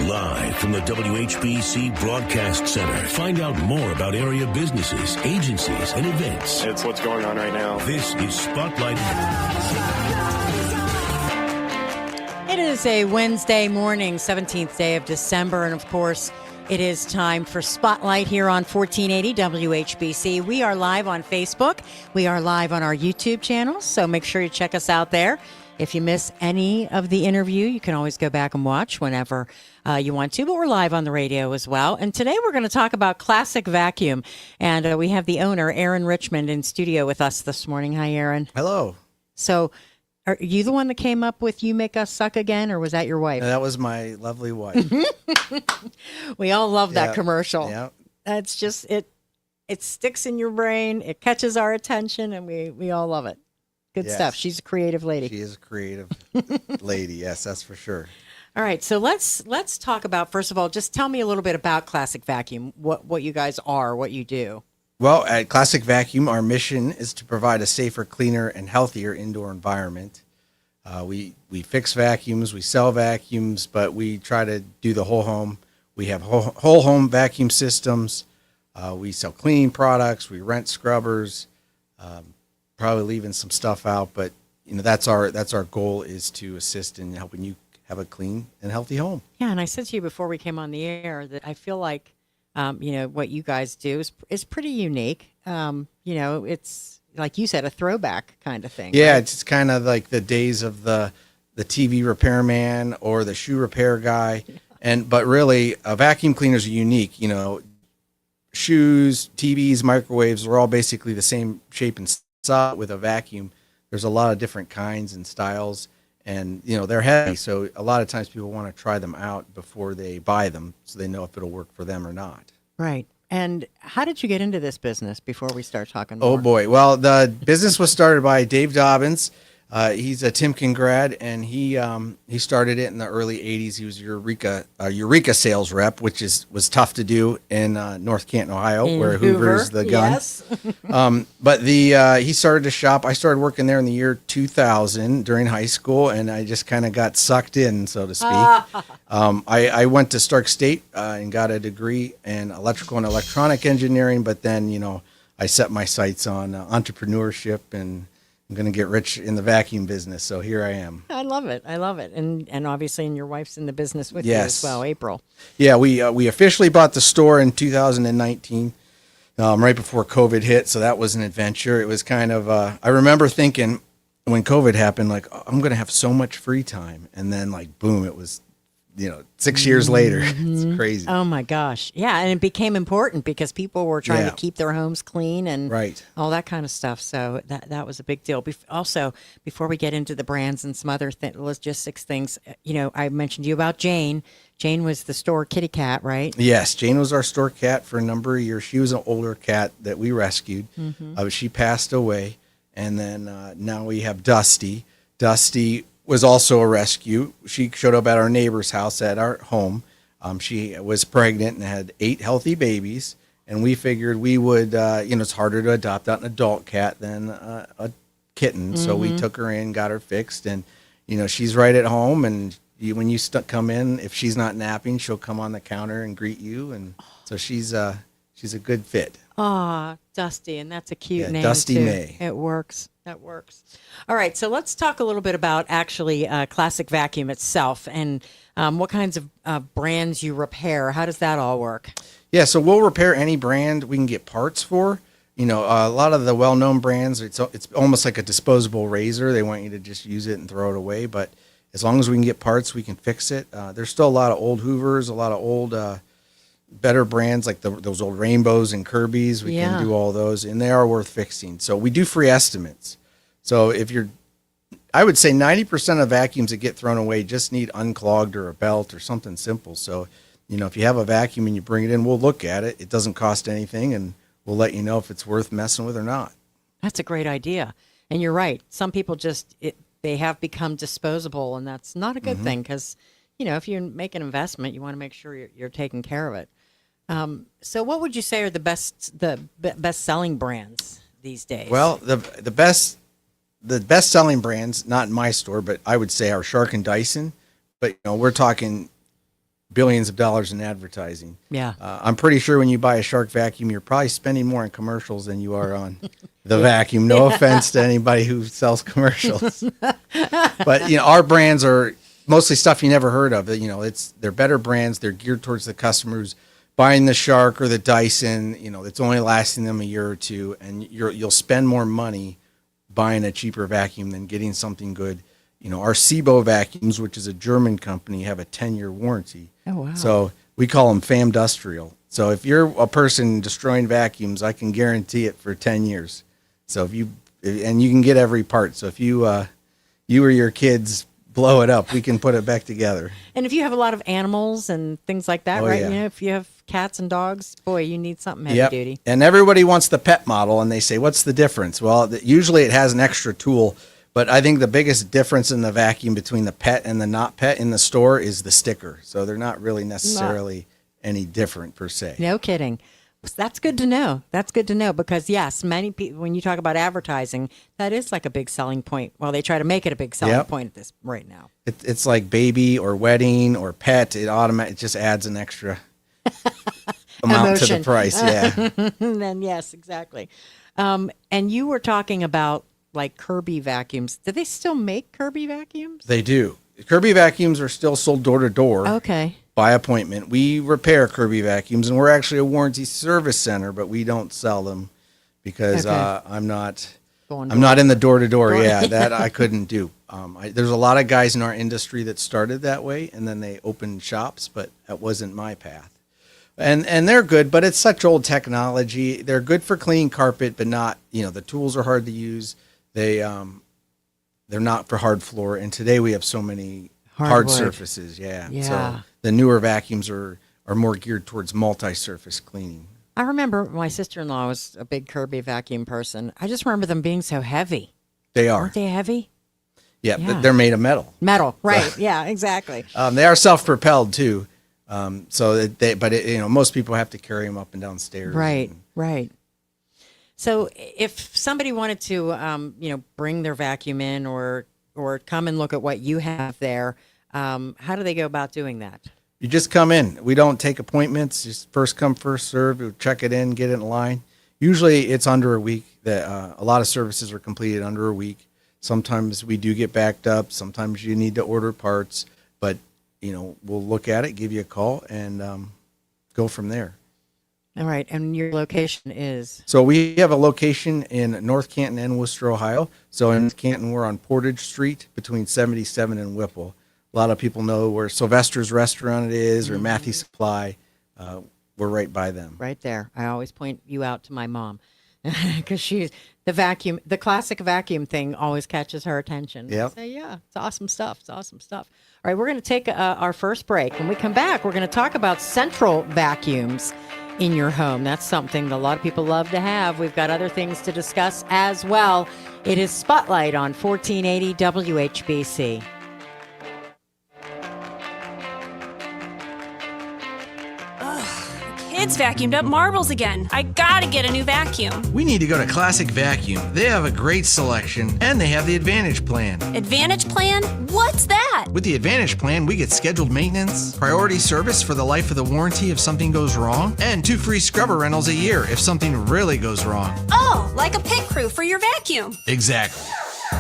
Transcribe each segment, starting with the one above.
Live from the WHBC Broadcast Center. Find out more about area businesses, agencies, and events. It's what's going on right now. This is Spotlight. It is a Wednesday morning, 17th day of December, and of course, it is time for Spotlight here on 1480 WHBC. We are live on Facebook. We are live on our YouTube channel, so make sure you check us out there. If you miss any of the interview, you can always go back and watch whenever you want to, but we're live on the radio as well. And today we're going to talk about Classic Vacuum, and we have the owner, Aaron Richmond, in studio with us this morning. Hi, Aaron. Hello. So, are you the one that came up with "You Make Us Suck Again," or was that your wife? That was my lovely wife. We all love that commercial. Yeah. That's just it. It sticks in your brain. It catches our attention, and we all love it. Good stuff. She's a creative lady. She is a creative lady. Yes, that's for sure. All right, so let's talk about, first of all, just tell me a little bit about Classic Vacuum. What you guys are, what you do. Well, at Classic Vacuum, our mission is to provide a safer, cleaner, and healthier indoor environment. We fix vacuums, we sell vacuums, but we try to do the whole home. We have whole home vacuum systems. We sell cleaning products. We rent scrubbers. Probably leaving some stuff out, but that's our goal, is to assist in helping you have a clean and healthy home. Yeah, and I said to you before we came on the air that I feel like what you guys do is pretty unique. It's like you said, a throwback kind of thing. Yeah, right? it's kind of like the days of the TV repairman or the shoe repair guy, but really, vacuum cleaners are unique. Shoes, TVs, microwaves are all basically the same shape and size. With a vacuum, there's a lot of different kinds and styles, and they're heavy, so a lot of times people want to try them out before they buy them, so they know if it'll work for them or not. Right. And how did you get into this business before we start talking more? Oh boy. Well, the business was started by Dave Dobbins. He's a Timken grad, and he started it in the early 80s. He was Eureka sales rep, which was tough to do in North Canton, Ohio, where Hoover's the gun. Yes. But he started a shop. I started working there in the year 2000 during high school, and I just kind of got sucked in, so to speak. I went to Stark State and got a degree in electrical and electronic engineering, but then I set my sights on entrepreneurship, and I'm going to get rich in the vacuum business, so here I am. I love it. And obviously, your wife's in the business with you as well, April. Yeah, we officially bought the store in 2019, right before COVID hit, so that was an adventure. It was kind of, I remember thinking when COVID happened, like, I'm going to have so much free time, and then, like, boom, it was 6 years later. It's crazy. Oh my gosh. Yeah. And it became important because people were trying to keep their homes clean and all that kind of stuff. So that was a big deal. Also, before we get into the brands and some other logistics things, I mentioned to you about Jane. Jane was the store kitty cat, right? Yes. Jane was our store cat for a number of years. She was an older cat that we rescued. She passed away. And then now we have Dusty. Dusty was also a rescue. She showed up at our neighbor's house at our home. She was pregnant and had 8 healthy babies, and we figured we would, it's harder to adopt out an adult cat than a kitten, so we took her in, got her fixed, and she's right at home. And when you come in, if she's not napping, she'll come on the counter and greet you, and so she's a good fit. Ah, Dusty, and that's a cute name, Dusty too. May. It works. That works. All right, so let's talk a little bit about actually Classic Vacuum itself and what kinds of brands you repair. How does that all work? Yeah, so we'll repair any brand we can get parts for. A lot of the well-known brands, it's almost like a disposable razor. They want you to just use it and throw it away, but as long as we can get parts, we can fix it. There's still a lot of old Hoovers, a lot of old better brands like those old Rainbows and Kirby's. We can do all those, and they are worth fixing. So we do free estimates. So I would say 90% of vacuums that get thrown away just need unclogged or a belt or something simple. So, if you have a vacuum and you bring it in, we'll look at it. It doesn't cost anything, and we'll let you know if it's worth messing with or not. That's a great idea. And you're right. Some people they have become disposable, and that's not a good thing because, if you make an investment, you want to make sure you're taking care of it. So what would you say are the best-selling brands these days? Well, the best-selling brands, not in my store, but I would say are Shark and Dyson. But we're talking billions of dollars in advertising. Yeah. I'm pretty sure when you buy a Shark vacuum, you're probably spending more on commercials than you are on the vacuum. No offense to anybody who sells commercials. But, you know, our brands are mostly stuff you never heard of. You know, they're better brands. They're geared towards the customers buying the Shark or the Dyson. You know, it's only lasting them a year or two, and you'll spend more money buying a cheaper vacuum than getting something good. You know, our Sebo vacuums, which is a German company, have a 10-year warranty. Oh, wow. So we call them Famdustrial. So if you're a person destroying vacuums, I can guarantee it for 10 years. So you can get every part. So if you or your kids blow it up, we can put it back together. And if you have a lot of animals and things like that, right? Yeah. You know, if you have cats and dogs, boy, you need something heavy duty. And everybody wants the pet model, and they say, what's the difference? Well, usually it has an extra tool. But I think the biggest difference in the vacuum between the pet and the not pet in the store is the sticker. So they're not really necessarily any different per se. No kidding. That's good to know. That's good to know because, yes, many people, when you talk about advertising, that is like a big selling point. Well, they try to make it a big selling point at this right now. It's like baby or wedding or pet. It just adds an extra amount to the price. Yeah. Then, yes, exactly. And you were talking about like Kirby vacuums. Do they still make Kirby vacuums? They do. Kirby vacuums are still sold door to door. Okay. By appointment. We repair Kirby vacuums, and we're actually a warranty service center, but we don't sell them because I'm not in the door to door. Yeah, that I couldn't do. There's a lot of guys in our industry that started that way, and then they opened shops, but that wasn't my path. And they're good, but it's such old technology. They're good for cleaning carpet, but not, you know, the tools are hard to use. They're not for hard floor, and today we have so many hard surfaces. Yeah. So the newer vacuums are more geared towards multi-surface cleaning. I remember my sister-in-law was a big Kirby vacuum person. I just remember them being so heavy. They are. Aren't they heavy? Yeah. They're made of metal. Metal, right? Yeah, exactly. They are self-propelled too. Most people have to carry them up and down stairs. Right. Right. So if somebody wanted to, bring their vacuum in or come and look at what you have there, how do they go about doing that? You just come in. We don't take appointments. Just first come, first serve. We'll check it in, get it in line. Usually it's under a week. A lot of services are completed under a week. Sometimes we do get backed up. Sometimes you need to order parts. But, we'll look at it, give you a call, and go from there. All right. And your location is? So we have a location in North Canton and Worcester, Ohio. So in Canton, we're on Portage Street between 77 and Whipple. A lot of people know where Sylvester's Restaurant is or Matthew Supply. We're right by them. Right there. I always point you out to my mom because the classic vacuum thing always catches her attention. Yeah. Say, yeah, it's awesome stuff. It's awesome stuff. All right, we're going to take our first break. When we come back, we're going to talk about central vacuums in your home. That's something that a lot of people love to have. We've got other things to discuss as well. It is Spotlight on 1480 WHBC. Kids vacuumed up marbles again. I gotta get a new vacuum. We need to go to Classic Vacuum. They have a great selection, and they have the Advantage Plan. Advantage Plan? What's that? With the Advantage Plan, we get scheduled maintenance, priority service for the life of the warranty if something goes wrong, and 2 free scrubber rentals a year if something really goes wrong. Oh, like a pit crew for your vacuum. Exactly.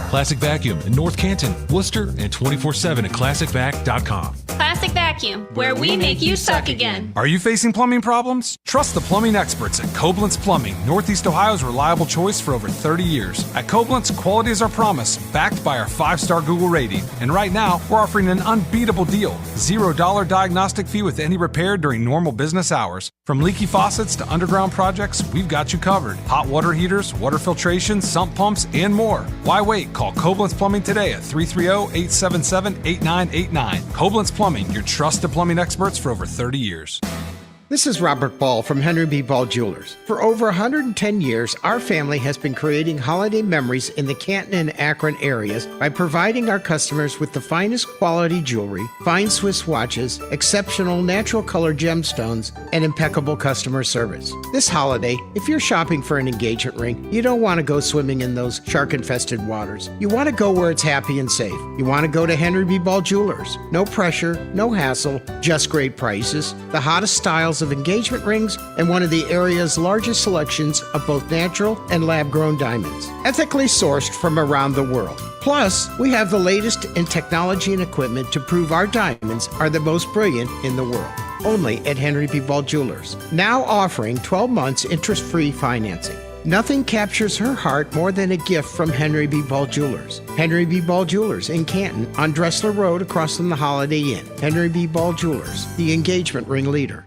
Classic Vacuum in North Canton, Worcester, and 24/7 at ClassicVac.com. Classic Vacuum, where we make you suck again. Are you facing plumbing problems? Trust the plumbing experts at Koblenz Plumbing, Northeast Ohio's reliable choice for over 30 years. At Koblenz, quality is our promise, backed by our 5-star Google rating. And right now, we're offering an unbeatable deal. $0 diagnostic fee with any repair during normal business hours. From leaky faucets to underground projects, we've got you covered. Hot water heaters, water filtration, sump pumps, and more. Why wait? Call Koblenz Plumbing today at 330-877-8989. Koblenz Plumbing, your trusted plumbing experts for over 30 years. This is Robert Ball from Henry B. Ball Jewelers. For over 110 years, our family has been creating holiday memories in the Canton and Akron areas by providing our customers with the finest quality jewelry, fine Swiss watches, exceptional natural color gemstones, and impeccable customer service. This holiday, if you're shopping for an engagement ring, you don't want to go swimming in those shark-infested waters. You want to go where it's happy and safe. You want to go to Henry B. Ball Jewelers. No pressure, no hassle, just great prices, the hottest styles of engagement rings, and one of the area's largest selections of both natural and lab-grown diamonds, ethically sourced from around the world. Plus, we have the latest in technology and equipment to prove our diamonds are the most brilliant in the world. Only at Henry B. Ball Jewelers. Now offering 12 months interest-free financing. Nothing captures her heart more than a gift from Henry B. Ball Jewelers. Henry B. Ball Jewelers in Canton on Dressler Road across from the Holiday Inn. Henry B. Ball Jewelers, the engagement ring leader.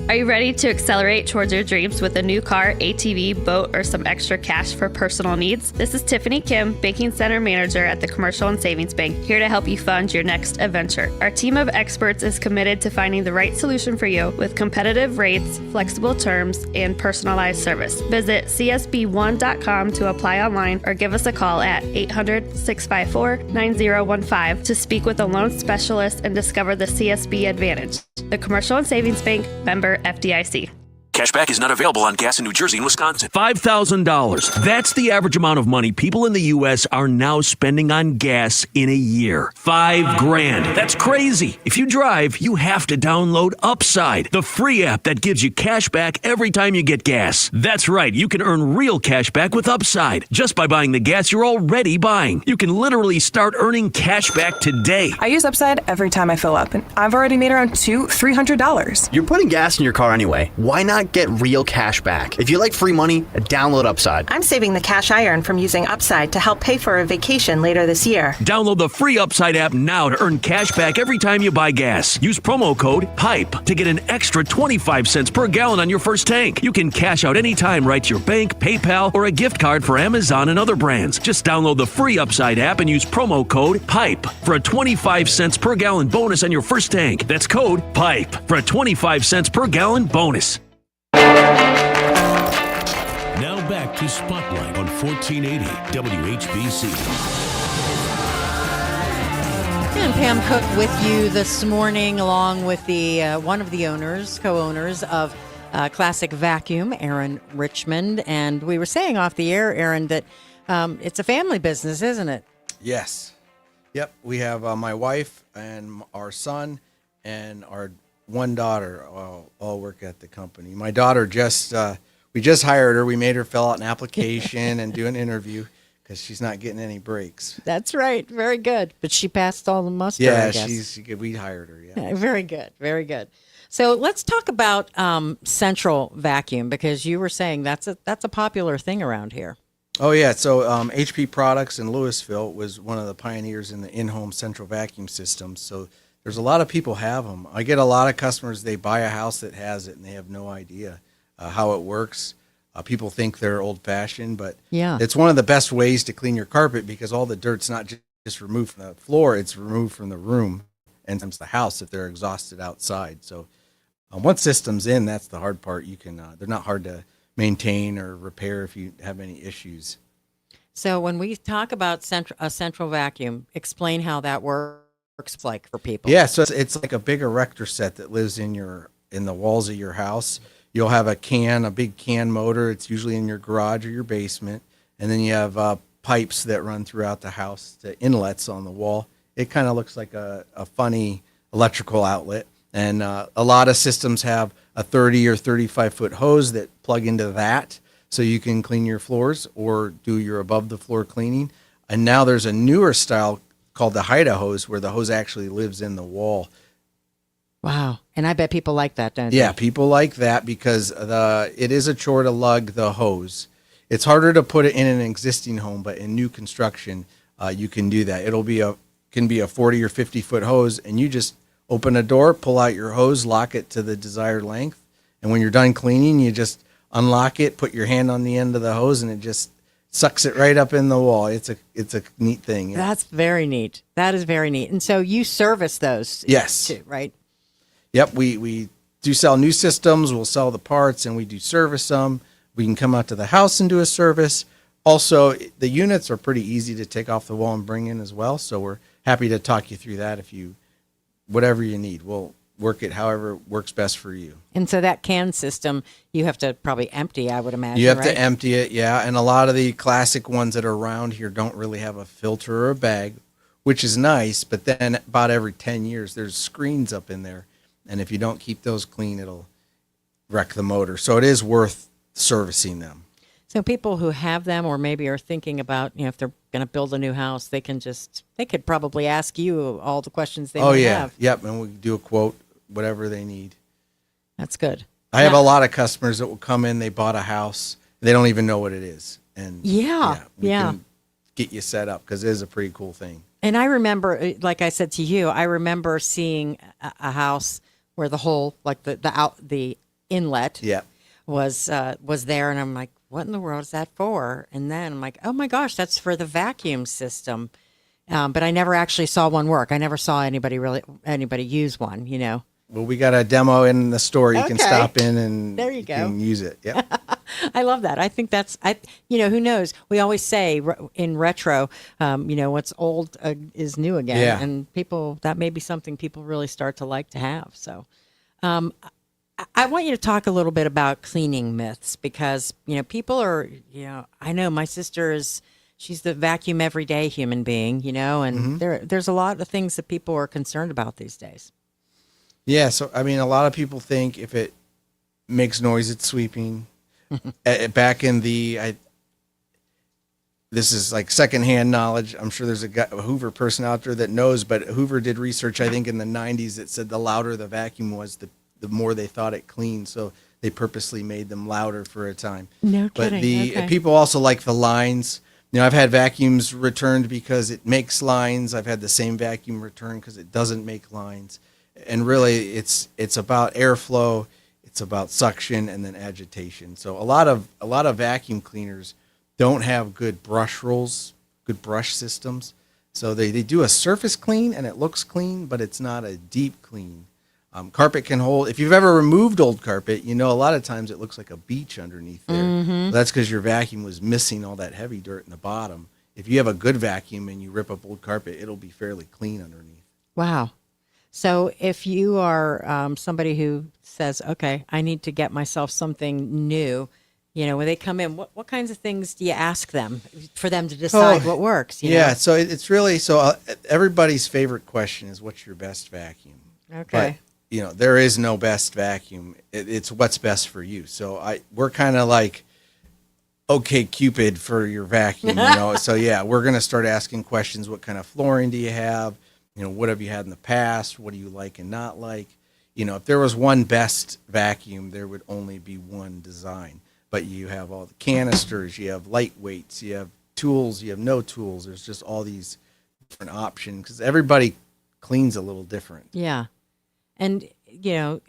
Are you ready to accelerate towards your dreams with a new car, ATV, boat, or some extra cash for personal needs? This is Tiffany Kim, Banking Center Manager at the Commercial and Savings Bank, here to help you fund your next adventure. Our team of experts is committed to finding the right solution for you with competitive rates, flexible terms, and personalized service. Visit csb1.com to apply online or give us a call at 800-654-9015 to speak with a loan specialist and discover the CSB Advantage. The Commercial and Savings Bank, member FDIC. Cashback is not available on gas in New Jersey and Wisconsin. $5,000. That's the average amount of money people in the U.S. are now spending on gas in a year. $5,000. That's crazy. If you drive, you have to download Upside, the free app that gives you cash back every time you get gas. That's right. You can earn real cash back with Upside just by buying the gas you're already buying. You can literally start earning cash back today. I use Upside every time I fill up, and I've already made around $200-$300. You're putting gas in your car anyway. Why not get real cash back? If you like free money, download Upside. I'm saving the cash I earn from using Upside to help pay for a vacation later this year. Download the free Upside app now to earn cash back every time you buy gas. Use promo code PIPE to get an extra 25 cents per gallon on your first tank. You can cash out anytime right to your bank, PayPal, or a gift card for Amazon and other brands. Just download the free Upside app and use promo code PIPE for a 25 cents per gallon bonus on your first tank. That's code PIPE for a 25 cents per gallon bonus. Now back to Spotlight on 1480 WHBC. And Pam Cook with you this morning, along with the one of the co-owners of Classic Vacuum, Aaron Richmond. And we were saying off the air, Aaron, that it's a family business, isn't it? Yes. Yep. We have my wife and our son and our one daughter all work at the company. My daughter we just hired her. We made her fill out an application and do an interview because she's not getting any breaks. That's right. Very good. But she passed all the muster, yeah, I guess. we hired her, yeah. Very good. Very good. So let's talk about Central Vacuum, because you were saying that's a popular thing around here. Oh, yeah. So HP Products in Louisville was one of the pioneers in the in-home central vacuum systems. So there's a lot of people have them. I get a lot of customers, they buy a house that has it and they have no idea how it works. People think they're old-fashioned, but it's one of the best ways to clean your carpet because all the dirt's not just removed from the floor, it's removed from the room and sometimes the house if they're exhausted outside. So once system's in, that's the hard part. You can they're not hard to maintain or repair if you have any issues. So when we talk about a central vacuum, explain how that works like for people. Yeah, so it's like a big erector set that lives in the walls of your house. You'll have a big can motor. It's usually in your garage or your basement. And then you have pipes that run throughout the house, the inlets on the wall. It kind of looks like a funny electrical outlet. And a lot of systems have a 30 or 35-foot hose that plug into that so you can clean your floors or do your above-the-floor cleaning. And now there's a newer style called the Haida hose where the hose actually lives in the wall. Wow. And I bet people like that, don't they? Yeah, people like that because it is a chore to lug the hose. It's harder to put it in an existing home, but in new construction, you can do that. Can be a 40 or 50-foot hose, and you just open a door, pull out your hose, lock it to the desired length, and when you're done cleaning, you just unlock it, put your hand on the end of the hose, and it just sucks it right up in the wall. It's a neat thing. Yeah. That's very neat. That is very neat. And so you service those yes. too, right? Yep, we do sell new systems. We'll sell the parts, and we do service them. We can come out to the house and do a service. Also, the units are pretty easy to take off the wall and bring in as well. So we're happy to talk you through that. Whatever you need, we'll work it however works best for you. And so that can system, you have to probably empty, I would imagine. You have right? to empty it, yeah. And a lot of the classic ones that are around here don't really have a filter or a bag, which is nice. But then about every 10 years, there's screens up in there. And if you don't keep those clean, it'll wreck the motor. So it is worth servicing them. So people who have them or maybe are thinking about, if they're going to build a new house, they could probably ask you all the questions they might have. Yep, and we do a quote, whatever they need. That's good. I have a lot of customers that will come in, they bought a house, they don't even know what it is. And we can get you set up because it is a pretty cool thing. And I remember, like I said to you, I remember seeing a house where the whole, like the inlet was there, and I'm like, what in the world is that for? And then I'm like, oh my gosh, that's for the vacuum system. But I never actually saw one work. I never saw anybody use one, Well, we got a demo in the store. You can stop in and there you go. Can use it. Yeah. I love that. I think who knows? We always say in retro, what's old is new again. Yeah. And that may be something people really start to like to have. So, I want you to talk a little bit about cleaning myths because, people are, I know my sister she's the vacuum everyday human being, and there's a lot of things that people are concerned about these days. Yeah. So, a lot of people think if it makes noise, it's sweeping. Back in this is like secondhand knowledge. I'm sure there's a Hoover person out there that knows, but Hoover did research, I think in the 90s that said the louder the vacuum was, the more they thought it cleaned. So they purposely made them louder for a time. No kidding. But people also like the lines. I've had vacuums returned because it makes lines. I've had the same vacuum returned because it doesn't make lines. And really, it's about airflow, it's about suction, and then agitation. So a lot of vacuum cleaners don't have good brush rolls, good brush systems. So they do a surface clean and it looks clean, but it's not a deep clean. Carpet can hold. If you've ever removed old carpet, a lot of times it looks like a beach underneath there. Mm-hmm. That's because your vacuum was missing all that heavy dirt in the bottom. If you have a good vacuum and you rip up old carpet, it'll be fairly clean underneath. Wow. So if you are somebody who says, okay, I need to get myself something new, when they come in, what kinds of things do you ask them for them to decide what works? Yeah, so it's really, everybody's favorite question is, what's your best vacuum? Okay. But, there is no best vacuum. It's what's best for you. So we're kind of like, okay, Cupid for your vacuum, So yeah, we're going to start asking questions. What kind of flooring do you have? What have you had in the past? What do you like and not like? If there was one best vacuum, there would only be one design. But you have all the canisters, you have lightweights, you have tools, you have no tools. There's just all these different options because everybody cleans a little different. Yeah. And, do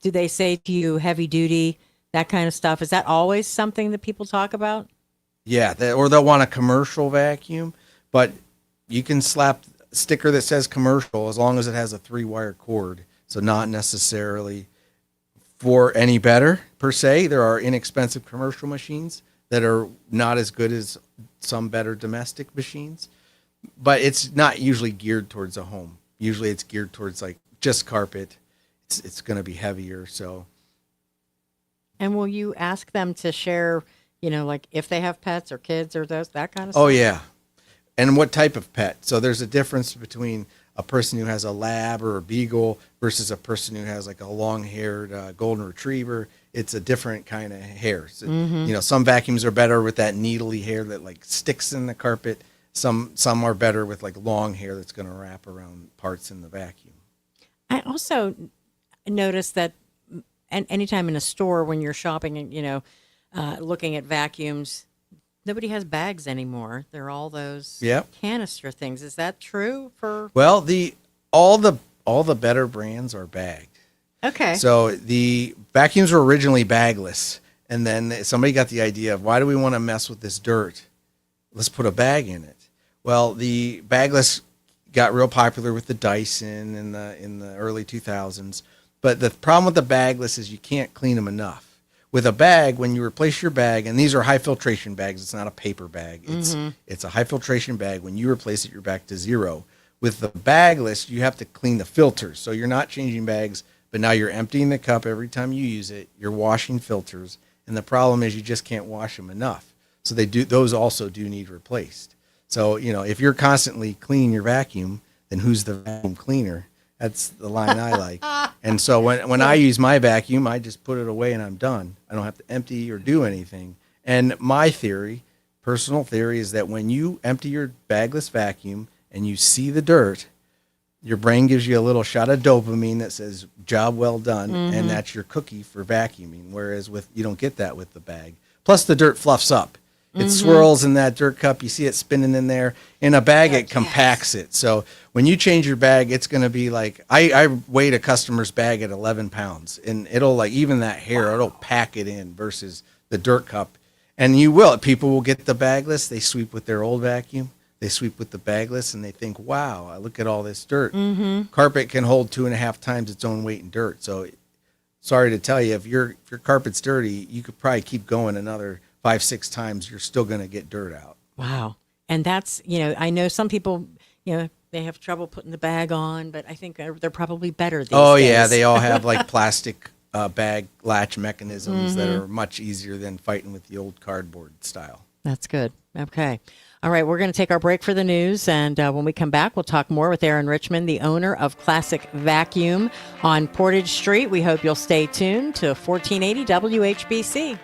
they say to you heavy duty, that kind of stuff? Is that always something that people talk about? Yeah. Or they'll want a commercial vacuum, but you can slap a sticker that says commercial as long as it has a 3-wire cord. So not necessarily for any better per se. There are inexpensive commercial machines that are not as good as some better domestic machines, but it's not usually geared towards a home. Usually it's geared towards like just carpet. It's going to be heavier. So. And will you ask them to share, like if they have pets or kids or that kind of stuff? Oh yeah. And what type of pet? So there's a difference between a person who has a lab or a beagle versus a person who has like a long-haired golden retriever. It's a different kind of hair. So, some vacuums are better with that needly hair that like sticks in the carpet. Some are better with like long hair that's going to wrap around parts in the vacuum. I also noticed that anytime in a store when you're shopping and, looking at vacuums, nobody has bags anymore. They're all those canister things. Is that true for? Well, all the better brands are bagged. Okay. So the vacuums were originally bagless, and then somebody got the idea of, why do we want to mess with this dirt? Let's put a bag in it. Well, the bagless got real popular with the Dyson in the early 2000s, But the problem with the bagless is you can't clean them enough. With a bag, when you replace your bag, and these are high filtration bags, it's not a paper bag. It's a high filtration bag. When you replace it, you're back to zero. With the bagless, you have to clean the filters. So you're not changing bags, but now you're emptying the cup every time you use it. You're washing filters. And the problem is you just can't wash them enough. So those also do need replaced. So, if you're constantly cleaning your vacuum, then who's the vacuum cleaner? That's the line I like. And so when I use my vacuum, I just put it away and I'm done. I don't have to empty or do anything. And my personal theory, is that when you empty your bagless vacuum and you see the dirt, your brain gives you a little shot of dopamine that says, job well done, and that's your cookie for vacuuming. Whereas you don't get that with the bag. Plus the dirt fluffs up. It swirls in that dirt cup. You see it spinning in there. In a bag, it compacts it. So when you change your bag, it's going to be like, I weighed a customer's bag at 11 pounds. And it'll even that hair, it'll pack it in versus the dirt cup. And people will get the bagless. They sweep with their old vacuum. They sweep with the bagless and they think, wow, look at all this dirt. Carpet can hold 2.5 times its own weight in dirt. So sorry to tell you, if your carpet's dirty, you could probably keep going another 5-6 times. You're still going to get dirt out. Wow. And that's, I know some people, they have trouble putting the bag on, but I think they're probably better these days. Yeah. They all have plastic bag latch mechanisms that are much easier than fighting with the old cardboard style. That's good. Okay. All right. We're going to take our break for the news. And when we come back, we'll talk more with Aaron Richmond, the owner of Classic Vacuum on Portage Street. We hope you'll stay tuned to 1480 WHBC.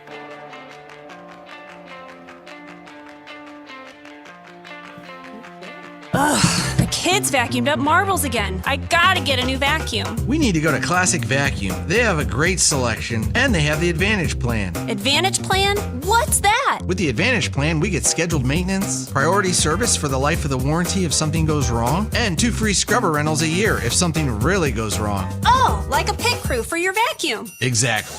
Ugh, the kids vacuumed up marbles again. I gotta get a new vacuum. We need to go to Classic Vacuum. They have a great selection, and they have the Advantage Plan. Advantage Plan? What's that? With the Advantage Plan, we get scheduled maintenance, priority service for the life of the warranty if something goes wrong, and 2 free scrubber rentals a year if something really goes wrong. Oh, like a pit crew for your vacuum. Exactly.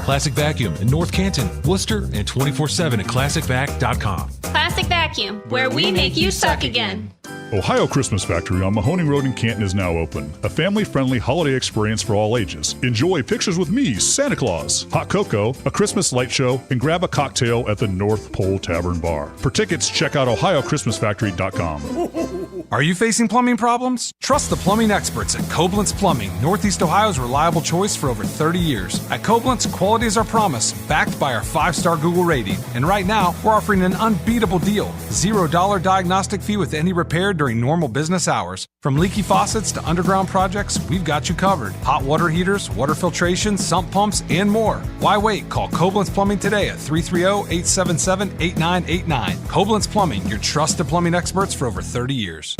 Classic Vacuum in North Canton, Worcester, and 24/7 at ClassicVac.com. Classic Vacuum, where we make you suck again. Ohio Christmas Factory on Mahoning Road in Canton is now open. A family-friendly holiday experience for all ages. Enjoy pictures with me, Santa Claus, hot cocoa, a Christmas light show, and grab a cocktail at the North Pole Tavern Bar. For tickets, check out OhioChristmasFactory.com. Are you facing plumbing problems? Trust the plumbing experts at Koblenz Plumbing, Northeast Ohio's reliable choice for over 30 years. At Koblenz, quality is our promise, backed by our 5-star Google rating. And right now, we're offering an unbeatable deal. $0 diagnostic fee with any repair during normal business hours. From leaky faucets to underground projects, we've got you covered. Hot water heaters, water filtration, sump pumps, and more. Why wait? Call Koblenz Plumbing today at 330-877-8989. Koblenz Plumbing, your trusted plumbing experts for over 30 years.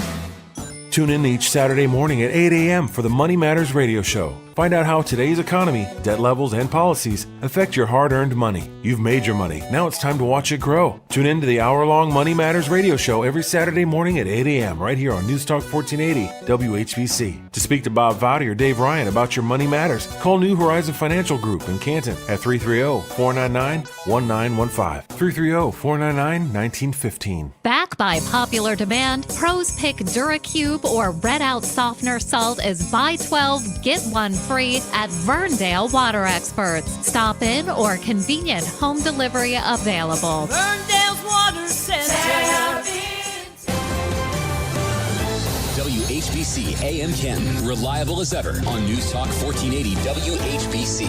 Tune in each Saturday morning at 8 a.m. for the Money Matters Radio Show. Find out how today's economy, debt levels, and policies affect your hard-earned money. You've made your money. Now it's time to watch it grow. Tune in to the hour-long Money Matters Radio Show every Saturday morning at 8 a.m. right here on News Talk 1480 WHBC. To speak to Bob Vowdy or Dave Ryan about your money matters, call New Horizon Financial Group in Canton at 330-499-1915. 330-499-1915. Back by popular demand, pros pick DuraCube or Red Out Softener Salt as buy 12, get 1 free at Verndale Water Experts. Stop in or convenient home delivery available. Verndale's Water Center. WHBC AM Canton, reliable as ever on News Talk 1480 WHBC.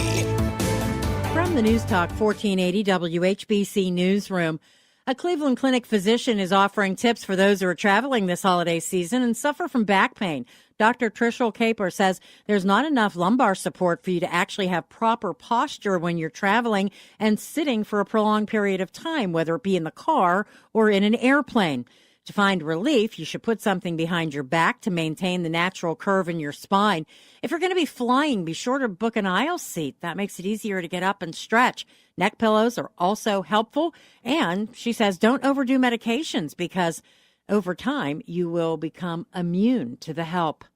From the News Talk 1480 WHBC newsroom, a Cleveland Clinic physician is offering tips for those who are traveling this holiday season and suffer from back pain. Dr. Trishul Kapoor says there's not enough lumbar support for you to actually have proper posture when you're traveling and sitting for a prolonged period of time, whether it be in the car or in an airplane. To find relief, you should put something behind your back to maintain the natural curve in your spine. If you're going to be flying, be sure to book an aisle seat. That makes it easier to get up and stretch. Neck pillows are also helpful. And she says don't overdo medications because over time you will become immune to the help.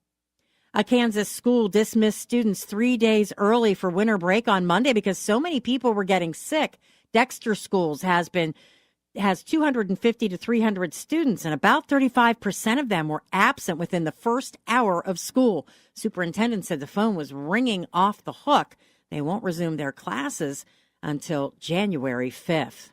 A Kansas school dismissed students 3 days early for winter break on Monday because so many people were getting sick. Dexter Schools has been has 250 to 300 students, and about 35% of them were absent within the first hour of school. Superintendent said the phone was ringing off the hook. They won't resume their classes until January 5th.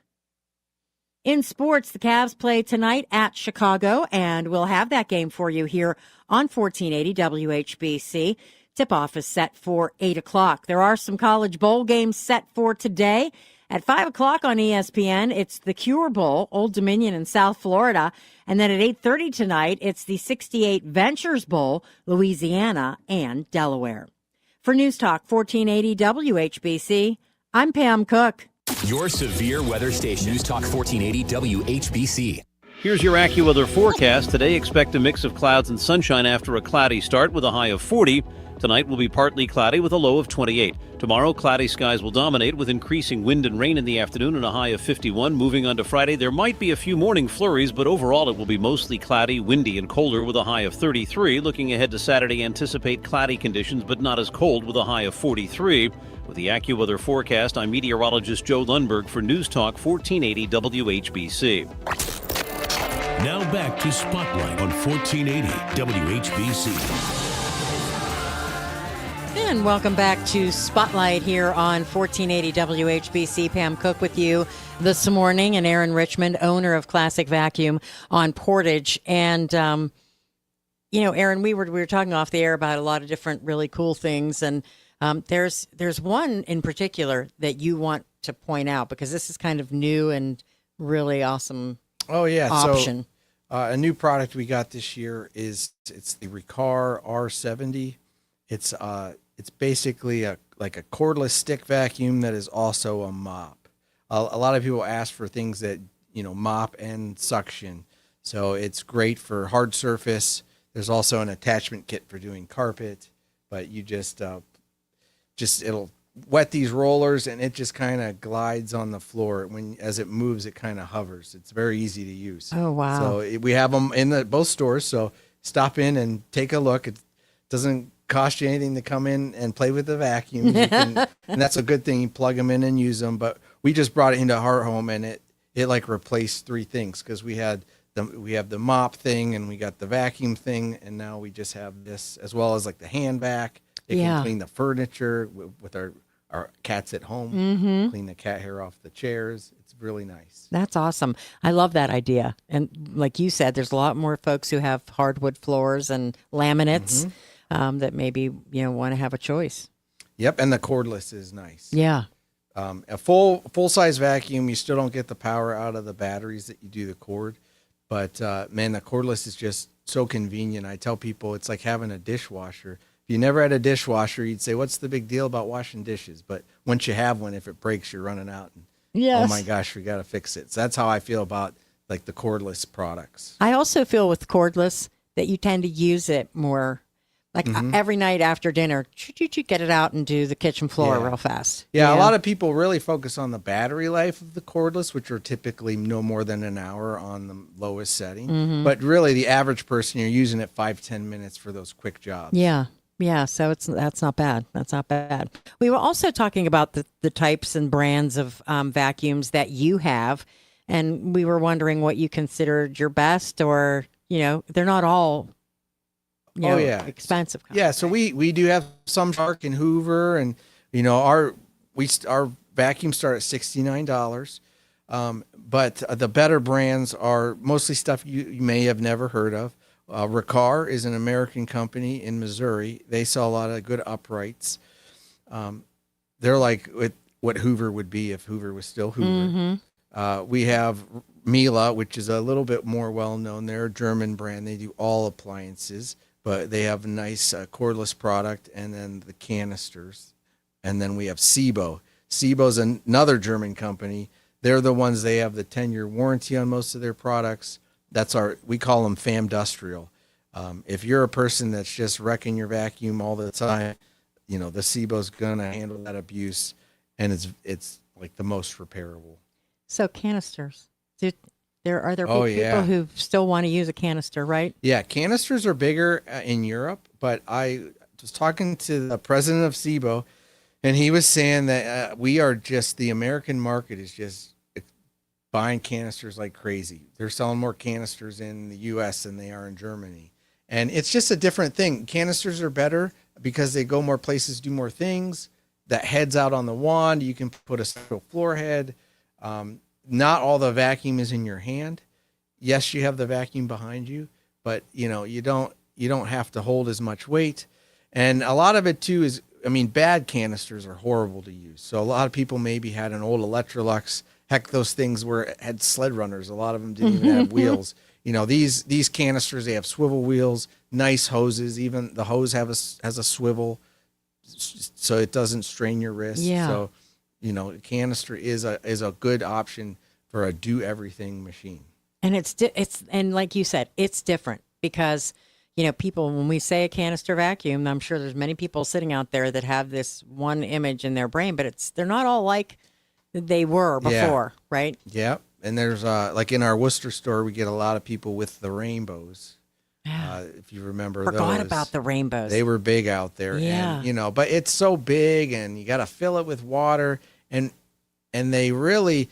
In sports, the Cavs play tonight at Chicago, and we'll have that game for you here on 1480 WHBC. Tip-off is set for 8 o'clock. There are some college bowl games set for today. At 5 o'clock on ESPN, it's the Cure Bowl, Old Dominion in South Florida. And then at 8:30 tonight, it's the 68 Ventures Bowl, Louisiana and Delaware. For News Talk 1480 WHBC, I'm Pam Cook. Your severe weather station, News Talk 1480 WHBC. Here's your AccuWeather forecast. Today, expect a mix of clouds and sunshine after a cloudy start with a high of 40. Tonight will be partly cloudy with a low of 28. Tomorrow, cloudy skies will dominate with increasing wind and rain in the afternoon and a high of 51. Moving on to Friday, there might be a few morning flurries, but overall it will be mostly cloudy, windy, and colder with a high of 33. Looking ahead to Saturday, anticipate cloudy conditions, but not as cold with a high of 43. With the AccuWeather forecast, I'm meteorologist Joe Lundberg for News Talk 1480 WHBC. Now back to Spotlight on 1480 WHBC. And welcome back to Spotlight here on 1480 WHBC. Pam Cook with you this morning, and Aaron Richmond, owner of Classic Vacuum on Portage. And, Aaron, we were talking off the air about a lot of different really cool things. And there's one in particular that you want to point out because this is kind of new and really awesome option. So, a new product we got this year it's the Recar R70. It's basically like a cordless stick vacuum that is also a mop. A lot of people ask for things that, mop and suction. So it's great for hard surface. There's also an attachment kit for doing carpet, but you just it'll wet these rollers and it just kind of glides on the floor. As it moves, it kind of hovers. It's very easy to use. Oh, wow. So we have them in both stores. So stop in and take a look. It doesn't cost you anything to come in and play with the vacuum. And that's a good thing. You plug them in and use them. But we just brought it into our home and it like replaced three things because we have the mop thing and we got the vacuum thing. And now we just have this as well as like the hand vac. It can clean the furniture with our cats at home, clean the cat hair off the chairs. It's really nice. That's awesome. I love that idea. And like you said, there's a lot more folks who have hardwood floors and laminates. That maybe, want to have a choice. Yep, and the cordless is nice. Yeah. A full-size vacuum, you still don't get the power out of the batteries that you do the cord. But, man, the cordless is just so convenient. I tell people it's like having a dishwasher. If you never had a dishwasher, you'd say, what's the big deal about washing dishes? But once you have one, if it breaks, you're running out. And, yes. Oh, my gosh, we got to fix it. So that's how I feel about, like, the cordless products. I also feel with cordless that you tend to use it more. Like every night after dinner, get it out and do the kitchen floor real fast. Yeah, a lot of people really focus on the battery life of the cordless, which are typically no more than an hour on the lowest setting. But really, the average person, you're using it 5-10 minutes for those quick jobs. Yeah. So that's not bad. That's not bad. We were also talking about the types and brands of vacuums that you have, and we were wondering what you considered your best, or they're not all. Expensive. Yeah, so we do have some Shark and Hoover, and our vacuums start at $69. But the better brands are mostly stuff you may have never heard of. Recar is an American company in Missouri. They sell a lot of good uprights. They're like what Hoover would be if Hoover was still Hoover. We have Miele, which is a little bit more well known. They're a German brand. They do all appliances. But they have a nice cordless product, and then the canisters. And then we have Sebo. Sebo's another German company. They're the ones, they have the 10-year warranty on most of their products. We call them Famdustrial. If you're a person that's just wrecking your vacuum all the time, the Sebo's going to handle that abuse, and it's like the most repairable. So canisters. Are there people who still want to use a canister, right? Yeah, canisters are bigger in Europe, but I was talking to the president of Sebo, and he was saying that we are just, the American market is just buying canisters like crazy. They're selling more canisters in the U.S. than they are in Germany. And it's just a different thing. Canisters are better because they go more places, do more things. That head's out on the wand. You can put a special floor head. Not all the vacuum is in your hand. Yes, you have the vacuum behind you, but you don't have to hold as much weight. And a lot of it too is, bad canisters are horrible to use. So a lot of people maybe had an old Electrolux. Heck, those things had sled runners. A lot of them didn't even have wheels. These canisters, they have swivel wheels, nice hoses. Even the hose has a swivel, so it doesn't strain your wrist. Yeah. So, a canister is a good option for a do everything machine. And and like you said, it's different because, people, when we say a canister vacuum, I'm sure there's many people sitting out there that have this one image in their brain, but they're not all like they were before, right? Yeah. And there's like in our Worcester store, we get a lot of people with the rainbows. If you remember, Forgot about the rainbows. They were big out there. Yeah. And, but it's so big and you got to fill it with water. And the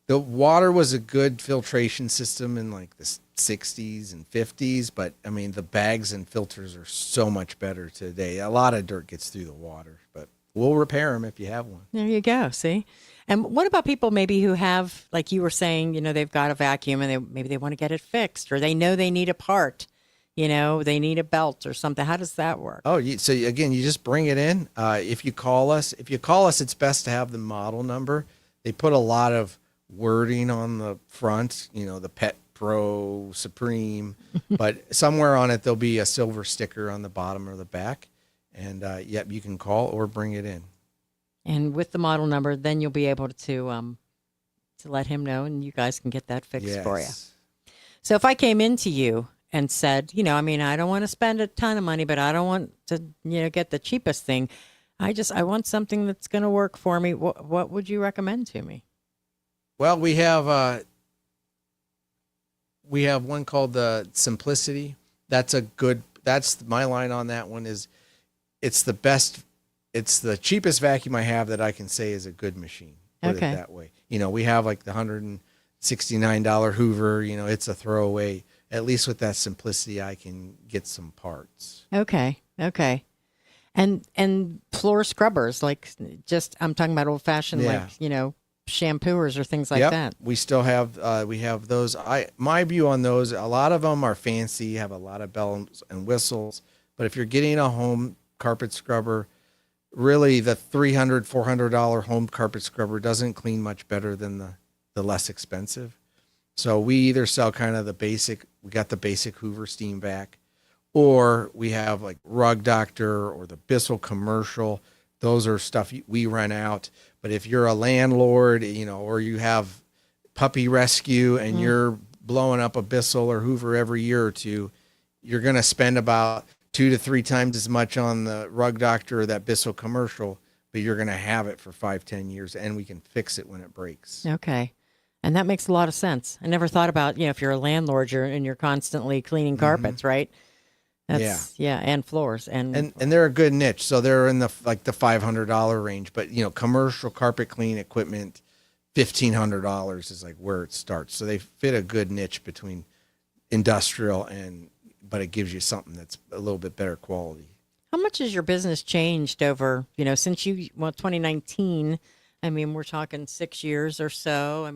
water was a good filtration system in like the 60s and 50s. But the bags and filters are so much better today. A lot of dirt gets through the water, but we'll repair them if you have one. There you go. See? And what about people maybe who have, like you were saying, they've got a vacuum and maybe they want to get it fixed, or they know they need a part, they need a belt or something. How does that work? Oh, so again, you just bring it in. If you call us, it's best to have the model number. They put a lot of wording on the front, the Pet Pro Supreme, but somewhere on it, there'll be a silver sticker on the bottom or the back. And you can call or bring it in. And with the model number, then you'll be able to let him know, and you guys can get that fixed for you. So if I came into you and said, I don't want to spend a ton of money, but I don't want to, get the cheapest thing. I want something that's going to work for me. What would you recommend to me? Well, we have one called the Simplicity. That's my line on that one is, it's the best. It's the cheapest vacuum I have that I can say is a good machine. Put it that way. We have like the $169 Hoover. It's a throwaway. At least with that Simplicity, I can get some parts. Okay. And floor scrubbers, like I'm talking about old fashioned, shampooers or things like that. We still have we have those. My view on those, a lot of them are fancy, have a lot of bells and whistles. But if you're getting a home carpet scrubber, really the $300, $400 home carpet scrubber doesn't clean much better than the less expensive. So we either sell kind of we got the basic Hoover Steam Vac, or we have like Rug Doctor or the Bissell Commercial. Those are stuff we rent out. But if you're a landlord, or you have puppy rescue and you're blowing up a Bissell or Hoover every year or two, you're going to spend about 2 to 3 times as much on the Rug Doctor or that Bissell Commercial, but you're going to have it for 5-10 years, and we can fix it when it breaks. Okay. And that makes a lot of sense. I never thought about, if you're a landlord, you're constantly cleaning carpets, right? And floors. And they're a good niche. So they're in the $500 range, but commercial carpet clean equipment, $1,500 is like where it starts. So they fit a good niche between industrial but it gives you something that's a little bit better quality. How much has your business changed over, since 2019, we're talking 6 years or so.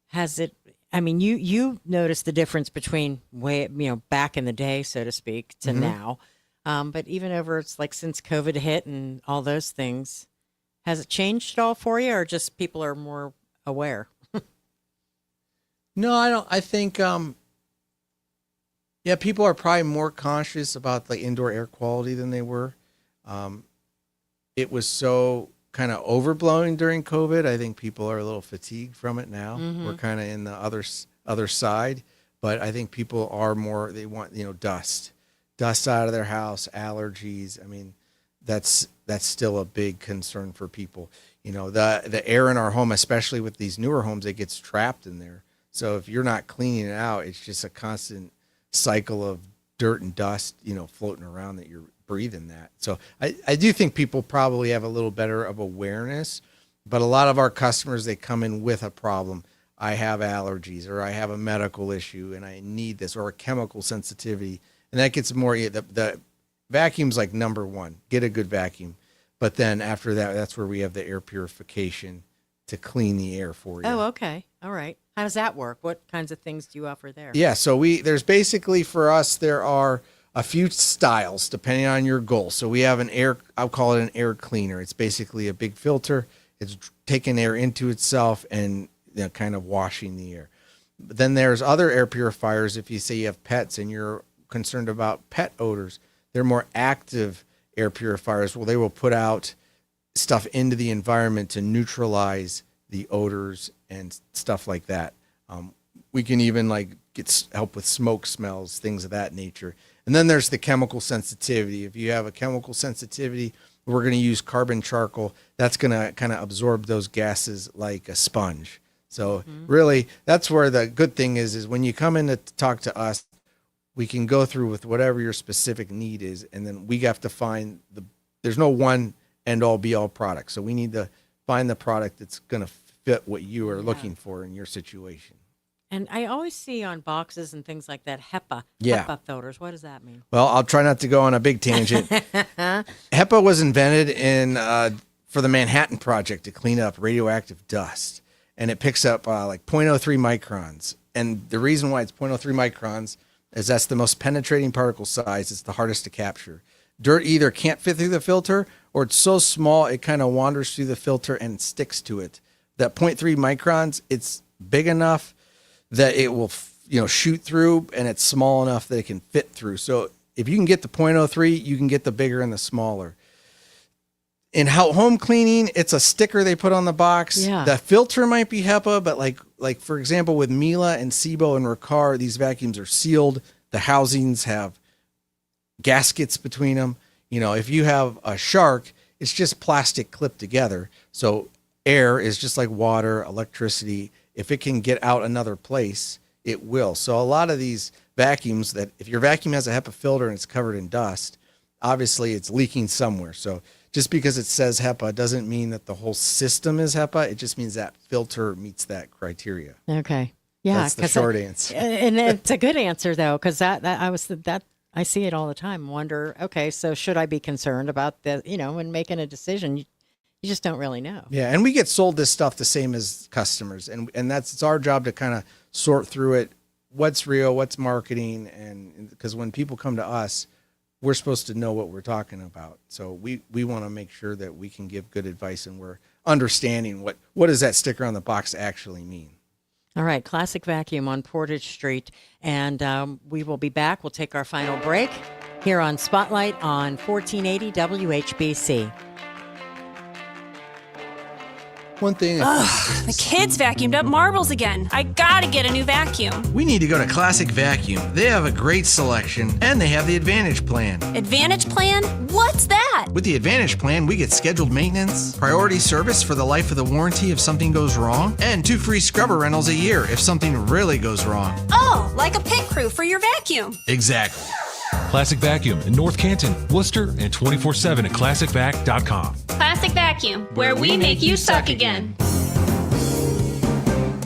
Has it, you noticed the difference between back in the day, so to speak, to now. But even over, it's like since COVID hit and all those things, has it changed at all for you, or just people are more aware? No, I don't. I think, people are probably more conscious about the indoor air quality than they were. It was so kind of overblowing during COVID. I think people are a little fatigued from it now. We're kind of in the other side, but I think people are more, they want, dust out of their house, allergies. That's still a big concern for people. The air in our home, especially with these newer homes, it gets trapped in there. So if you're not cleaning it out, it's just a constant cycle of dirt and dust, floating around that you're breathing that. So I do think people probably have a little better of awareness, but a lot of our customers, they come in with a problem. I have allergies or I have a medical issue and I need this, or a chemical sensitivity. And that gets more, the vacuum's like number one, get a good vacuum. But then after that, that's where we have the air purification to clean the air for you. Oh, okay. All right. How does that work? What kinds of things do you offer there? Yeah, so there's basically for us, there are a few styles depending on your goal. So we have I'll call it an air cleaner. It's basically a big filter. It's taking air into itself and kind of washing the air. But then there's other air purifiers. If you say you have pets and you're concerned about pet odors, they're more active air purifiers. Well, they will put out stuff into the environment to neutralize the odors and stuff like that. We can even get help with smoke smells, things of that nature. And then there's the chemical sensitivity. If you have a chemical sensitivity, we're going to use carbon charcoal. That's going to kind of absorb those gases like a sponge. So really, that's where the good thing is when you come in to talk to us, we can go through with whatever your specific need is. And then we have to find there's no one end all be all product. So we need to find the product that's going to fit what you are looking for in your situation. And I always see on boxes and things like that, HEPA. Yeah. HEPA filters. What does that mean? Well, I'll try not to go on a big tangent. HEPA was invented for the Manhattan Project to clean up radioactive dust. And it picks up 0.03 microns. And the reason why it's 0.03 microns is that's the most penetrating particle size. It's the hardest to capture. Dirt either can't fit through the filter or it's so small it kind of wanders through the filter and sticks to it. That 0.3 microns, it's big enough that it will shoot through, and it's small enough that it can fit through. So if you can get the 0.03, you can get the bigger and the smaller. In home cleaning, it's a sticker they put on the box. Yeah. The filter might be HEPA, but like for example, with Miele and Sebo and Riccar, these vacuums are sealed. The housings have gaskets between them. If you have a Shark, it's just plastic clipped together. So air is just like water, electricity. If it can get out another place, it will. So a lot of these vacuums if your vacuum has a HEPA filter and it's covered in dust, obviously it's leaking somewhere. So just because it says HEPA doesn't mean that the whole system is HEPA. It just means that filter meets that criteria. Okay. Yeah. That's the short answer. And it's a good answer though, because I see it all the time. Wonder, okay, so should I be concerned about when making a decision? You just don't really know. Yeah, and we get sold this stuff the same as customers, and it's our job to kind of sort through it. What's real? What's marketing? And because when people come to us, we're supposed to know what we're talking about. So we want to make sure that we can give good advice and we're understanding what does that sticker on the box actually mean. All right, Classic Vacuum on Portage Street, and we will be back. We'll take our final break here on Spotlight on 1480 WHBC. One thing. The kids vacuumed up marbles again. I gotta get a new vacuum. We need to go to Classic Vacuum. They have a great selection, and they have the Advantage Plan. Advantage Plan? What's that? With the Advantage Plan, we get scheduled maintenance, priority service for the life of the warranty if something goes wrong, and 2 free scrubber rentals a year if something really goes wrong. Oh, like a pit crew for your vacuum. Exactly. Classic Vacuum in North Canton, Worcester, and 24/7 at ClassicVac.com. Classic Vacuum, where we make you suck again.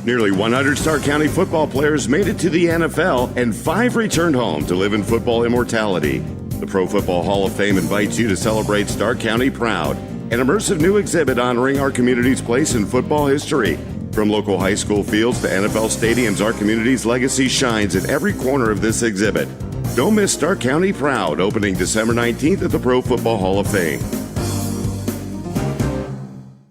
Nearly 100 Stark County football players made it to the NFL, and 5 returned home to live in football immortality. The Pro Football Hall of Fame invites you to celebrate Stark County Proud, an immersive new exhibit honoring our community's place in football history. From local high school fields to NFL stadiums, our community's legacy shines in every corner of this exhibit. Don't miss Stark County Proud, opening December 19th at the Pro Football Hall of Fame.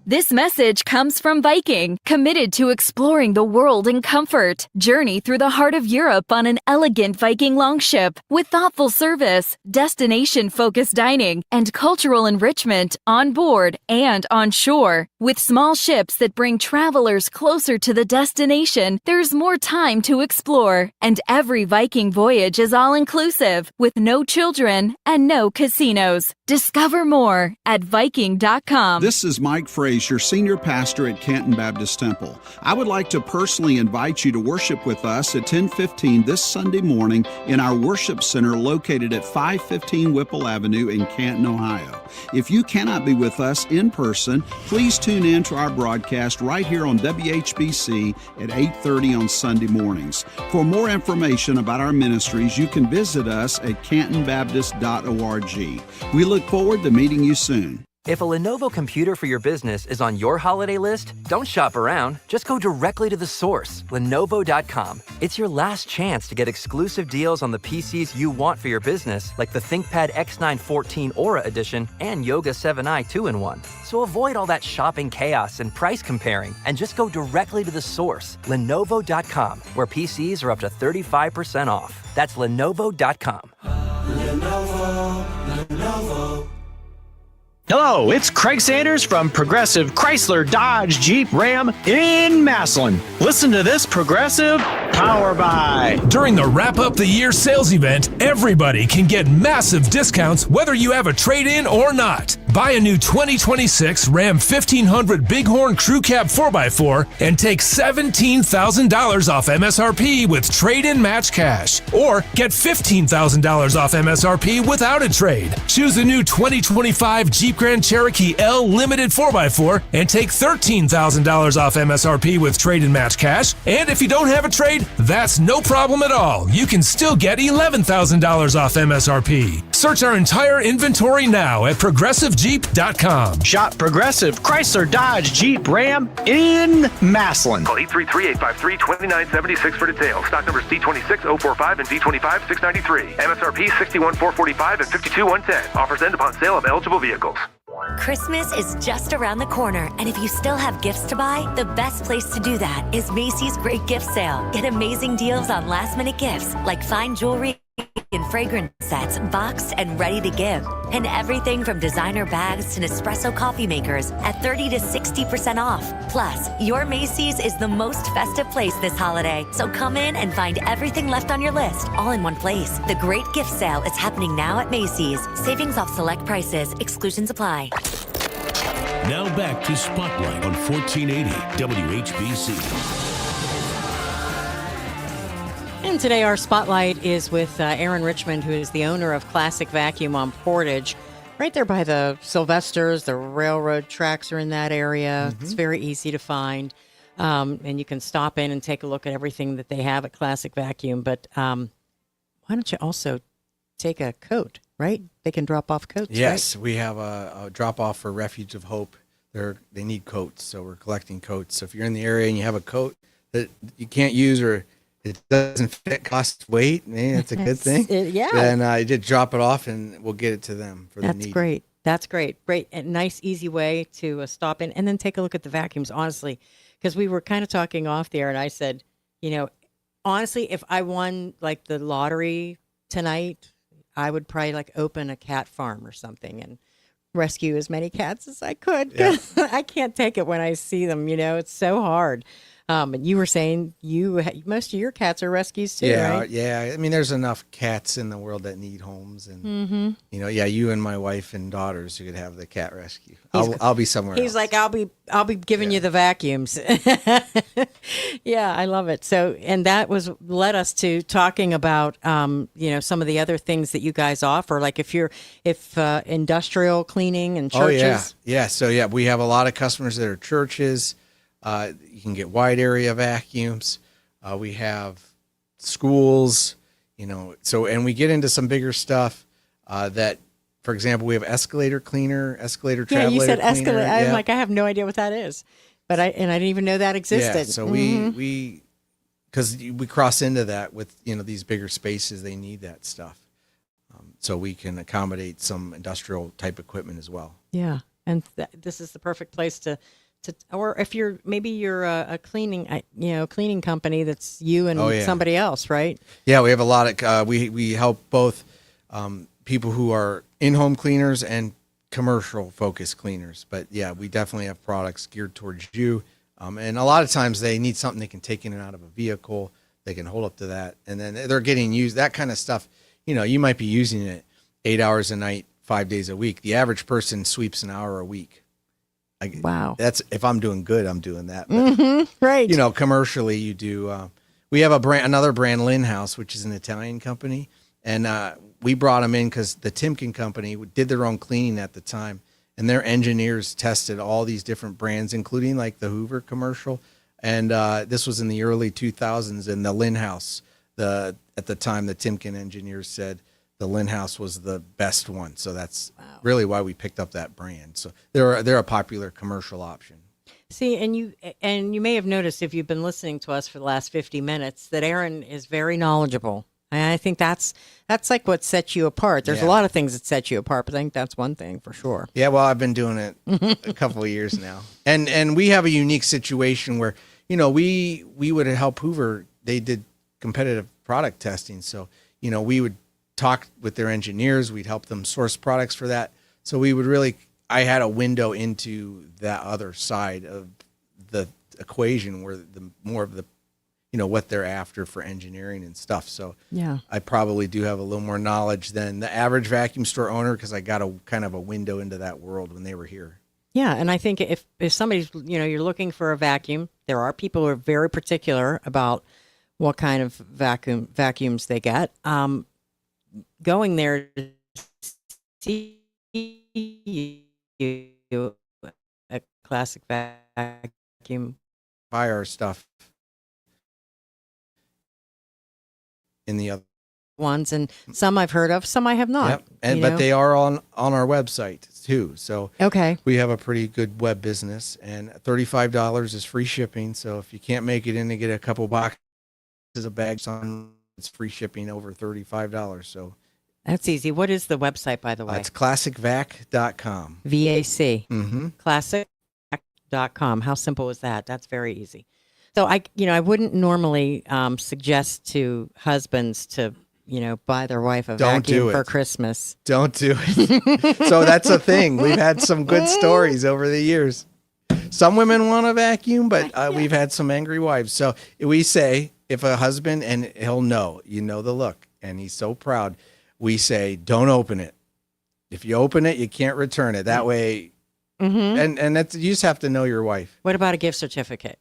This message comes from Viking, committed to exploring the world in comfort. Journey through the heart of Europe on an elegant Viking longship with thoughtful service, destination-focused dining, and cultural enrichment on board and on shore. With small ships that bring travelers closer to the destination, there's more time to explore. And every Viking voyage is all-inclusive, with no children and no casinos. Discover more at Viking.com. This is Mike Frazier, Senior Pastor at Canton Baptist Temple. I would like to personally invite you to worship with us at 10:15 this Sunday morning in our worship center located at 515 Whipple Avenue in Canton, Ohio. If you cannot be with us in person, please tune in to our broadcast right here on WHBC at 8:30 on Sunday mornings. For more information about our ministries, you can visit us at cantonbaptist.org. We look forward to meeting you soon. If a Lenovo computer for your business is on your holiday list, don't shop around. Just go directly to the source, Lenovo.com. It's your last chance to get exclusive deals on the PCs you want for your business, like the ThinkPad X9 14 Aura Edition and Yoga 7i 2-in-1. So avoid all that shopping chaos and price comparing, and just go directly to the source, Lenovo.com, where PCs are up to 35% off. That's Lenovo.com. Lenovo. Hello, it's Craig Sanders from Progressive Chrysler Dodge Jeep Ram in Massillon. Listen to this Progressive Power Buy. During the Wrap Up the Year sales event, everybody can get massive discounts whether you have a trade-in or not. Buy a new 2026 Ram 1500 Bighorn Crew Cab 4x4 and take $17,000 off MSRP with trade-in match cash. Or get $15,000 off MSRP without a trade. Choose a new 2025 Jeep Grand Cherokee L Limited 4x4 and take $13,000 off MSRP with trade-in match cash. And if you don't have a trade, that's no problem at all. You can still get $11,000 off MSRP. Search our entire inventory now at ProgressiveJeep.com. Shop Progressive Chrysler Dodge Jeep Ram in Massillon. Call 833-853-2976 for details. Stock numbers D26045 and D25693. MSRP $61,445 and $52,110. Offers end upon sale of eligible vehicles. Christmas is just around the corner, and if you still have gifts to buy, the best place to do that is Macy's Great Gift Sale. Get amazing deals on last-minute gifts like fine jewelry and fragrance sets, boxed and ready to give. And everything from designer bags to Nespresso coffee makers at 30 to 60% off. Plus, your Macy's is the most festive place this holiday. So come in and find everything left on your list all in one place. The Great Gift Sale is happening now at Macy's. Savings off select prices. Exclusions apply. Now back to Spotlight on 1480 WHBC. And today our spotlight is with Aaron Richmond, who is the owner of Classic Vacuum on Portage, right there by the Sylvesters. The railroad tracks are in that area. Mm-hmm. It's very easy to find. And you can stop in and take a look at everything that they have at Classic Vacuum. But why don't you also take a coat, right? They can drop off coats, yes, right? We have a drop-off for Refuge of Hope. They need coats, so we're collecting coats. So if you're in the area and you have a coat that you can't use or it doesn't fit, costs weight, man, it's a good thing. Yeah. Then I did drop it off, and we'll get it to them for the need. That's great. That's great. Great. A nice, easy way to stop in and then take a look at the vacuums, honestly, because we were kind of talking off the air, and I said, honestly, if I won like the lottery tonight, I would probably like open a cat farm or something and rescue as many cats as I could. Yeah. I can't take it when I see them. It's so hard. And you were saying most of your cats are rescues too, right? Yeah. I mean, there's enough cats in the world that need homes, and you and my wife and daughters, you could have the cat rescue. I'll be somewhere. He's like, I'll be giving you the vacuums. Yeah, I love it. So, and that led us to talking about some of the other things that you guys offer, like if industrial cleaning and churches. Oh yeah. So we have a lot of customers that are churches. You can get wide area vacuums. We have schools, and we get into some bigger stuff that, for example, we have escalator cleaner, escalator travelator. Yeah, you said cleaner. escalator. I'm like, I have no idea what that is, but I didn't even know that existed. Yeah, so because we cross into that with, these bigger spaces, they need that stuff. So we can accommodate some industrial type equipment as well. Yeah. And this is the perfect place to or if you're a cleaning company that's you and somebody else, right? Yeah, we have a lot of we help both people who are in-home cleaners and commercial focused cleaners. But yeah, we definitely have products geared towards you. And a lot of times they need something they can take in and out of a vehicle. They can hold up to that, and then they're getting used. That kind of stuff, you might be using it 8 hours a night, 5 days a week. The average person sweeps an hour a week. Wow. That's if I'm doing good, I'm doing that. But, right. You know, commercially, you do. We have another brand, Lynn House, which is an Italian company, and we brought them in because the Timken company did their own cleaning at the time, and their engineers tested all these different brands, including like the Hoover commercial. And this was in the early 2000s, and the Lynn House. At the time, the Timken engineers said the Lynn House was the best one. So that's really why we picked up that brand. So they're a popular commercial option. See, and you may have noticed if you've been listening to us for the last 50 minutes that Aaron is very knowledgeable. And I think that's like what sets you apart. There's a lot of things that set you apart, but I think that's one thing for sure. Yeah, well, I've been doing it a couple of years now. And we have a unique situation where, you know, we would help Hoover. They did competitive product testing. So, you know, we would talk with their engineers. We'd help them source products for that. So I had a window into that other side of the equation where the more of the, you know, what they're after for engineering and stuff. So yeah, I probably do have a little more knowledge than the average vacuum store owner because I got a kind of a window into that world when they were here. Yeah, and I think if somebody's, you know, you're looking for a vacuum, there are people who are very particular about what kind of vacuums they get. Going there to see you a classic vacuum. Buy our stuff in the other ones, and some I've heard of, some I have not. Yep. But they are on our website too. So okay, we have a pretty good web business, and $35 is free shipping. So if you can't make it in to get a couple boxes of bags on, it's free shipping over $35. So that's easy. What is the website, by the way? It's classicvac.com. VAC. Mm-hmm. Classicvac.com. How simple is that? That's very easy. So I wouldn't normally suggest to husbands to, you know, buy their wife a vacuum for Christmas. Don't do it. So that's a thing. We've had some good stories over the years. Some women want a vacuum, but we've had some angry wives. So we say if a husband, and he'll know, you know the look, and he's so proud, we say, don't open it. If you open it, you can't return it. That way, and that's, you just have to know your wife. What about a gift certificate?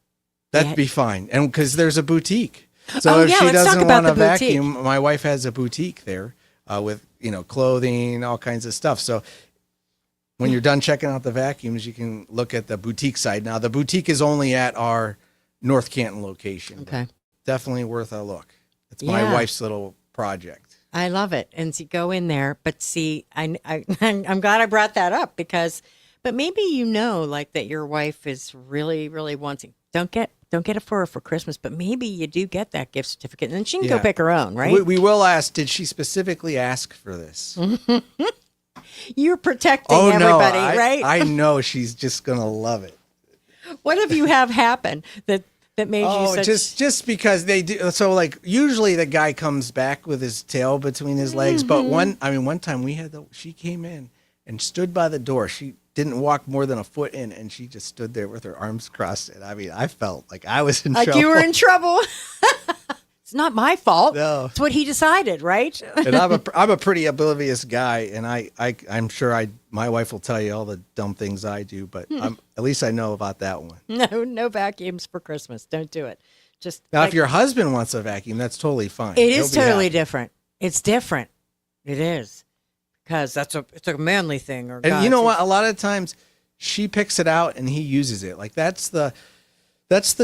That'd be fine. And because there's a boutique. So if she doesn't want a vacuum, my wife has a boutique there with, you know, clothing, all kinds of stuff. So when you're done checking out the vacuums, you can look at the boutique side. Now, the boutique is only at our North Canton location. Okay. Definitely worth a look. It's my wife's little project. I love it. And go in there. But see, I'm glad I brought that up but maybe you know, like that your wife is really, really wanting. Don't get it for her for Christmas, but maybe you do get that gift certificate, and then she can go pick her own, right? We will ask, did she specifically ask for this? You're protecting everybody, right? I know she's just going to love it. What have you have happen that made you such... just because they do. So like usually the guy comes back with his tail between his legs, but one time she came in and stood by the door. She didn't walk more than a foot in, and she just stood there with her arms crossed. And I mean, I felt like I was in trouble. Like you were in trouble. It's not my fault. No. It's what he decided, right? And I'm a pretty oblivious guy, and I'm sure my wife will tell you all the dumb things I do, but at least I know about that one. No vacuums for Christmas. Don't do it. Just now, if your husband wants a vacuum, that's totally fine. It is totally different. It's different. It is. Because it's a manly thing. And you know what? A lot of times she picks it out and he uses it. Like that's the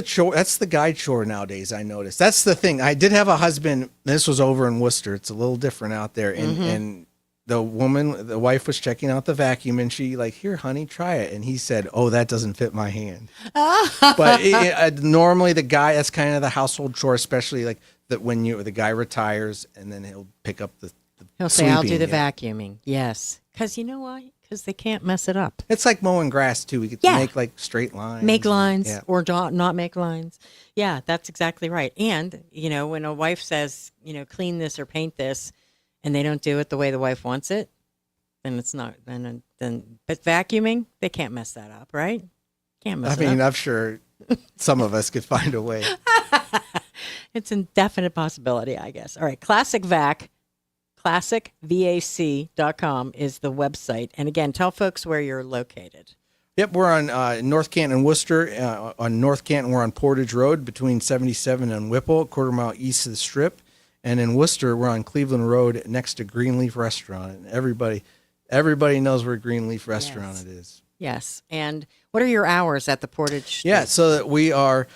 chore. That's the guy chore nowadays. I noticed. That's the thing. I did have a husband. This was over in Worcester. It's a little different out there. And the wife was checking out the vacuum, and she like, here, honey, try it. And he said, oh, that doesn't fit my hand. But normally the guy, that's kind of the household chore, especially like that when the guy retires and then he'll pick up He'll say, I'll do the vacuuming. Yes. Because you know why? Because they can't mess it up. It's like mowing grass, too. We get to make like straight lines. Make lines or not make lines. Yeah, that's exactly right. And, you know, when a wife says, you know, clean this or paint this, and they don't do it the way the wife wants it, then it's not. But vacuuming, they can't mess that up, right? Can't mess it up. I'm sure some of us could find a way. It's an indefinite possibility, I guess. All right, Classic Vac. ClassicVAC.com is the website. And again, tell folks where you're located. Yep, we're on North Canton and Worcester. On North Canton, we're on Portage Road between 77 and Whipple, a quarter mile east of the Strip. And in Worcester, we're on Cleveland Road next to Greenleaf Restaurant. And everybody knows where Greenleaf Restaurant it is. Yes. And what are your hours at the Portage? Yeah, so that we are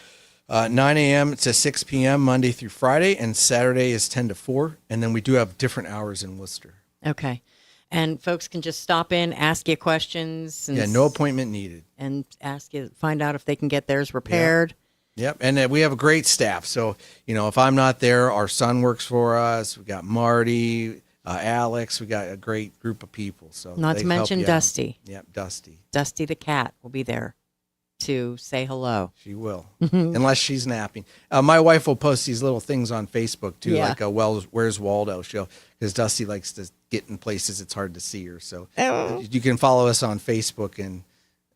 9 a.m. to 6 p.m. Monday through Friday, and Saturday is 10 to 4. And then we do have different hours in Worcester. Okay. And folks can just stop in, ask you questions. And no appointment needed. And find out if they can get theirs repaired. Yep. And we have a great staff. So, if I'm not there, our son works for us. We got Marty, Alex. We got a great group of people. So not to mention Dusty. Yep, Dusty. Dusty the cat will be there to say hello. She will, unless she's napping. My wife will post these little things on Facebook too, like a Where's Waldo show, because Dusty likes to get in places it's hard to see her. So you can follow us on Facebook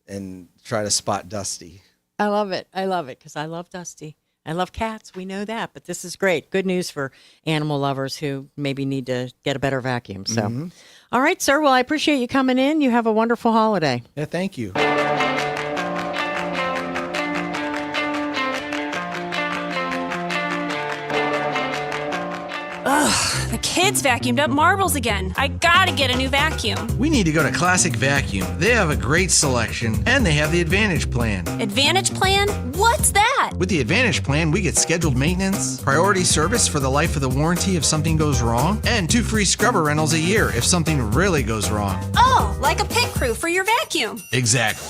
and try to spot Dusty. I love it because I love Dusty. I love cats. We know that, but this is great. Good news for animal lovers who maybe need to get a better vacuum. So, All right, sir. Well, I appreciate you coming in. You have a wonderful holiday. Yeah, thank you. Ugh, the kids vacuumed up marbles again. I gotta get a new vacuum. We need to go to Classic Vacuum. They have a great selection, and they have the Advantage Plan. Advantage Plan? What's that? With the Advantage Plan, we get scheduled maintenance, priority service for the life of the warranty if something goes wrong, and 2 free scrubber rentals a year if something really goes wrong. Oh, like a pit crew for your vacuum. Exactly.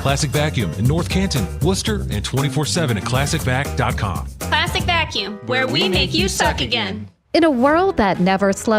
Classic Vacuum in North Canton, Worcester, and 24/7 at ClassicVac.com. Classic Vacuum, where we make you suck again. In a world that never slows